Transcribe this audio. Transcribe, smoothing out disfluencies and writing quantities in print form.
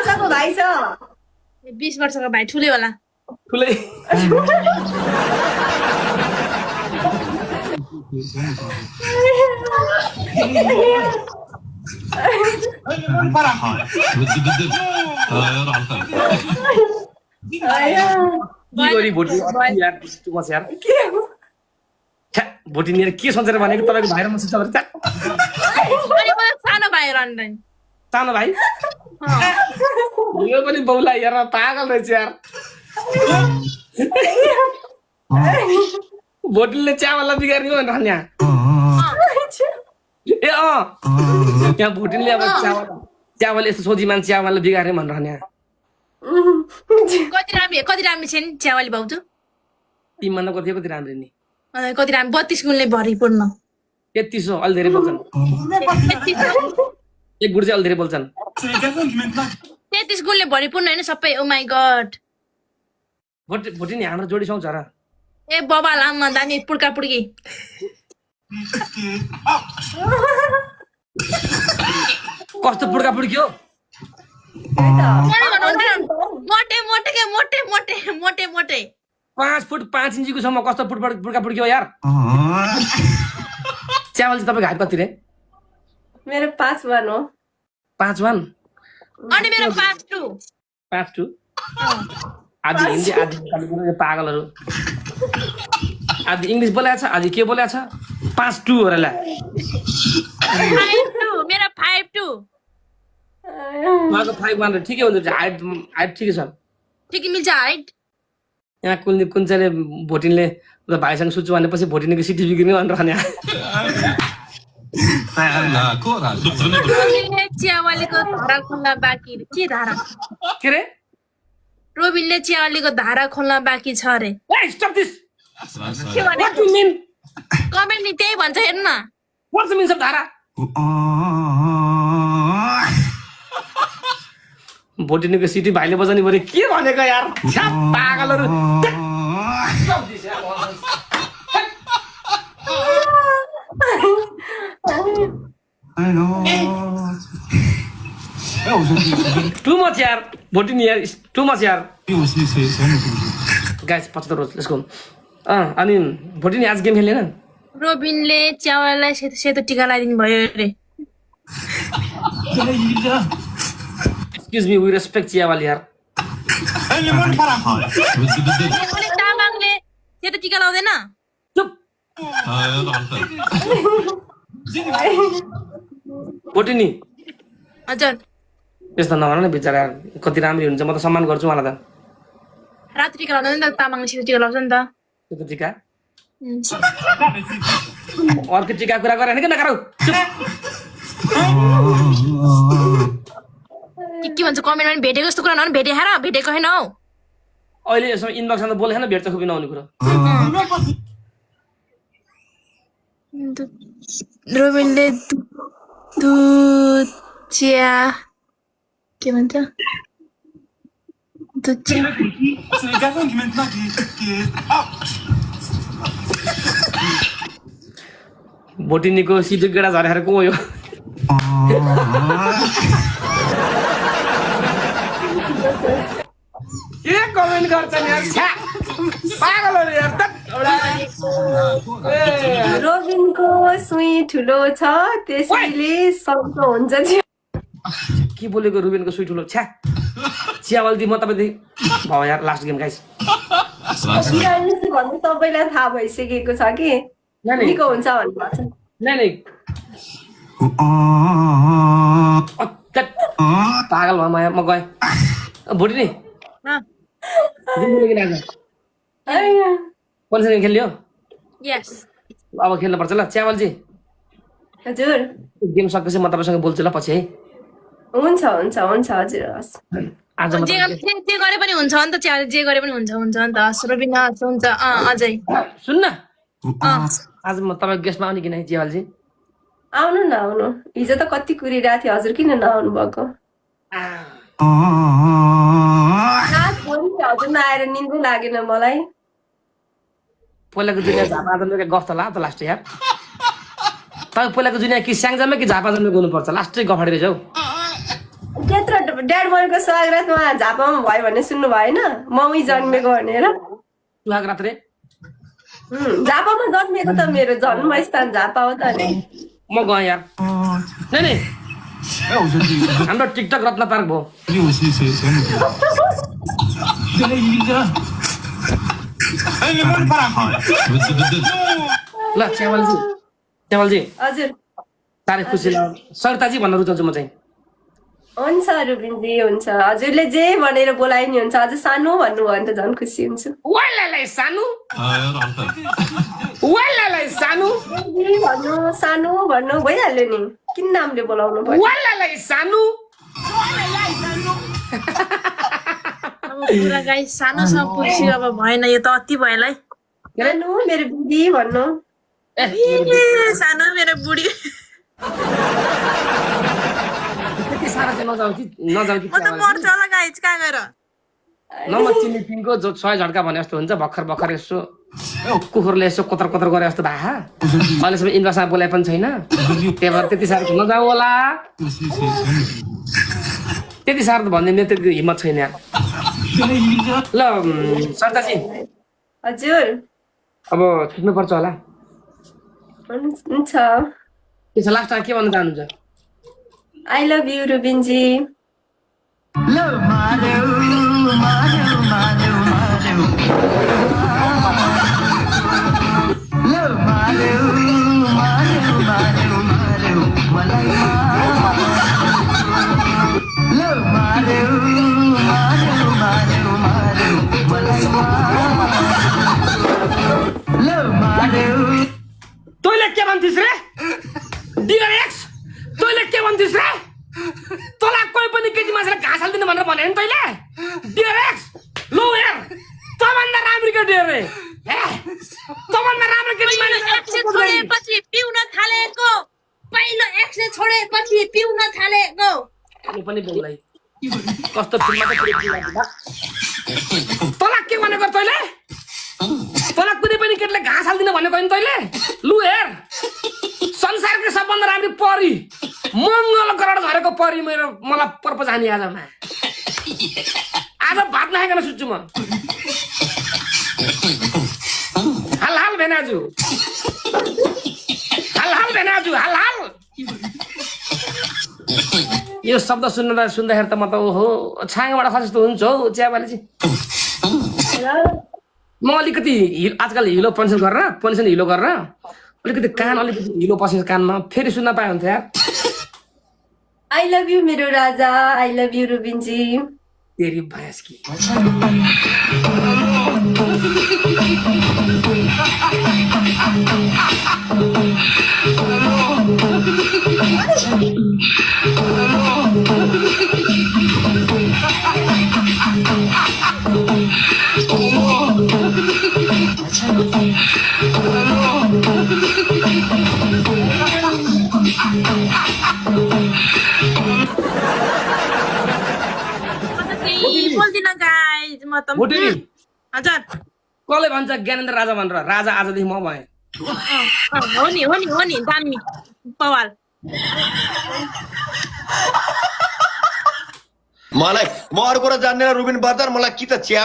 वर्षको भाइ छ 20 वर्षको भाइ ठुलै होला ठुलै के गरी भोटिङ यार त्यस्तो मच यार के हो छ्या भोटिङ यार के सोचेर भनेको तपाईको भाइ र म सिस्टर अनि मलाई सानो भाइ रहँदैन सानो भाइ यो पनि बौला यार पागल रहेछ यार भोटिङले चियावाला बिगार्ने हो भनेर यहाँ ए त्यहाँ भोटिङले अब चियावाला यस्तो सोझी मान्छे चियावाला बिगार्ने भनेर यहाँ कति राम्रो छ नि चियावाली भाउजू तिमीभन्दा कति राम्रो नि कति राम्रो 32 गुणले भरिपूर्ण 33 हो अलि धेरै बोल्छन् एक गुण चाहिँ अलि धेरै बोल्छन् 33 गुणले भरिपूर्ण हैन सबै ओ माय गॉड भोटिङ हाम्रो जोडी सँगै छ र ए बाबा लाममा दानी पुड्का पुड्की कस्तो पुड्का पुड्की हो मोटे मोटे के मोटे मोटे मोटे मोटे 5 फुट 5 इन्चीको सम्म कस्तो पुड्का पुड्की हो यार च्यावल चाहिँ तपाईको हात कति रे मेरो 5-1 हो 5-1 अनि मेरो 5-2 5-2 आदि हिन्दी आदि नेपाली पागलहरु आदि इंग्लिश बोलेको छ आदि के बोलेको छ 5-2 हो र ला 5-2 मेरो 5-2 माको 5-1 ठिकै हुन्छ हाइट ठिकै छ ठिकै मिल्छ हाइट यहाँ कुन चाहिँ भोटिङले भाइसँग सुच्छु भनेपछि भोटिङको सिटी बिग्रिने भनेर खाने चियावालीको धारा खोल्न बाँकी के धारा के रे रोबिनले चियावालीको धारा खोल्न बाँकी छ अरे स्टप दिस के भने व्हाट डु मीन कमेन्ट नि त्यही भन्छ हेर्नु न व्हाट डु मीन सब धारा भोटिङको सिटी भाइले बजाउने भरे के भनेको यार छ्या पागलहरु स्टप दिस यार Too much यार भोटिङ यार too much यार गाइस 75 रोज लेट्स गो अनि भोटिङ आज गेम खेल्दैन रोबिनले चियावालीलाई सेतो टीका लगाइदिनु भयो अरे एक्सक्यूज मी वी रेस्पेक्ट चियावाली यार अनि तामाङले सेतो टीका लगाउँदैन चुप भोटिङ हजुर यस्तो नभन न बिचरा कति राम्री हुन्छ म त सम्मान गर्छु मलाई त रातो टीका लगाउँदैन नि त तामाङले सेतो टीका लगाउँछ नि त त्यो टीका अर्को टीका कुरा गरेन कि नगरौ के भन्छ कमेन्टमा पनि भेटेको जस्तो कुरा नभने भेटे खाएर भेटेको होइन हौ अहिले यसमा इनबक्समा बोले छैन भेट्छ खुबी नहुने कुरा रोबिनले दुध चिया के भन्छ दुध चिया भोटिङको सिटी गेडा झरेर को हो यो के कमेन्ट गर्छन् यार छ्या पागलहरु यार रोबिनको सुई ठुलो छ त्यसैले सक्दो हुन्छ के बोलेको रुबिनको सुई ठुलो छ्या चियावाल दि म तपाईँ भयो यार लास्ट गेम गाइस भन्ने सबैलाई थाहा भइसकेको छ कि निको हुन्छ भन्नुभएको छ नै पागल भयो म गएँ भोटिङ नि कसैसँग खेल्यो यस अब खेल्नु पर्छ ल च्यावलजी हजुर गेम सकेपछि म तपाईसँग बोल्छु ल पछि है हुन्छ हुन्छ हुन्छ हजुर हस् आज म जे गरे पनि हुन्छ नि त जे गरे पनि हुन्छ नि त रोबिन हुन्छ अझै सुन्न आज म तपाईको गेस्टमा आउने कि नै च्यावलजी आउनु न आउनु हिजो त कति कुरिरहेको थियो हजुर किन नआउनु भएको हजुर नआएर निन्दै लागेन मलाई पहिलाको दुनियाँ झापा जन्मेको गफ त ला त लास्ट यार तपाईँ पहिलाको दुनियाँ कि स्याङ जन्मे कि झापा जन्मेको हुनुपर्छ लास्टै गफ रहेछ हौ त्यत्रो ड्याड मनको स्वागतमा झापामा भयो भने सुन्नु भएन मम्मी जन्मेको भनेर सुहाग रात्रे झापामा जन्मेको त मेरो जन्मस्थान झापा हो त नि म गएँ यार नै हाम्रो टिकटक रत्न पार्क भयो ल च्यामलजी हजुर साह्रै खुसी लाग्यो सरिताजी भन्न रुचाउँछु म चाहिँ हुन्छ रुबिनजी हुन्छ हजुरले जे भनेर बोलाइ नि हुन्छ अझ सानो भन्नुभयो भने त झन् खुसी हुन्छु वालालाई सानो वालालाई सानो भन्नु सानो भन्नु भइहाल्यो नि किन नामले बोलाउनु पर्यो वालालाई सानो पुरा गाई सानोसँग पुग्छु अब भएन यो त अति भयो है सानो मेरो बुढी भन्नु ए सानो मेरो बुढी त्यति साह्रो चाहिँ नजाऊ कि म त मर्छ होला गाई कहाँ गएर नम्बर चिनी पिङको जो 6 झड्का भने जस्तो हुन्छ भर्खर भर्खर यसो कुकुरले यसो कतर कतर गरे जस्तो भा अहिलेसम्म इन्द्रसँग बोलाए पनि छैन त्यही भएर त्यति साह्रो नजाऊ होला त्यति साह्रो त भन्ने मेरो त्यति हिम्मत छैन यार ल सरिताजी हजुर अब छुट्नुपर्छ होला हुन्छ त्यसो लास्टमा के भन्न चाहनुहुन्छ आई लभ यु रुबिनजी तैँले के भन्थिस् रे डियर एक्स तैँले के भन्थिस् रे तँलाई कोही पनि केटी मान्छेलाई घाँस हालिदिनु भनेर भने नि तैँले डियर एक्स लो यार तँभन्दा राम्रो केटी रे तँभन्दा राम्रो केटी एक्सले छोडेपछि पिउन थालेको पहिलो एक्सले छोडेपछि पिउन थालेको यो पनि बोल्दै कस्तो फिल्ममा त तँलाई के भनेको तैँले तँलाई कुनै पनि केटीले घाँस हालिदिनु भनेको नि तैँले लु हेर संसारको सबभन्दा राम्रो परी मङ्गल ग्रह झरेको परी मेरो मलाई पर्पज हानी आजमा आज भात नखाइकन सुत्छु म हाल हाल भेनाजु हाल हाल भेनाजु हाल हाल यो शब्द सुन्दाखेरि त म त ओहो छाङबाट खसेस्तो हुन्छ हौ चियाबाली चाहिँ म अलिकति आजकल हिलो पेन्सन हिलो गरेर अलिकति कान अलिकति हिलो पसेको कानमा फेरि सुन्न पाए हुन्थ्यो यार आई लभ यु मेरो राजा आई लभ यु रुबिनजी तेरी भैंस की बोल्दिन गाइज म त मोटेली हजुर कसले भन्छ ज्ञानेन्द्र राजा भनेर राजा आजदेखि म भएँ हो नि दामी पवाल मलाई म अरू कुरा जान्दैन रुबिन बर्दर मलाई कि त चिया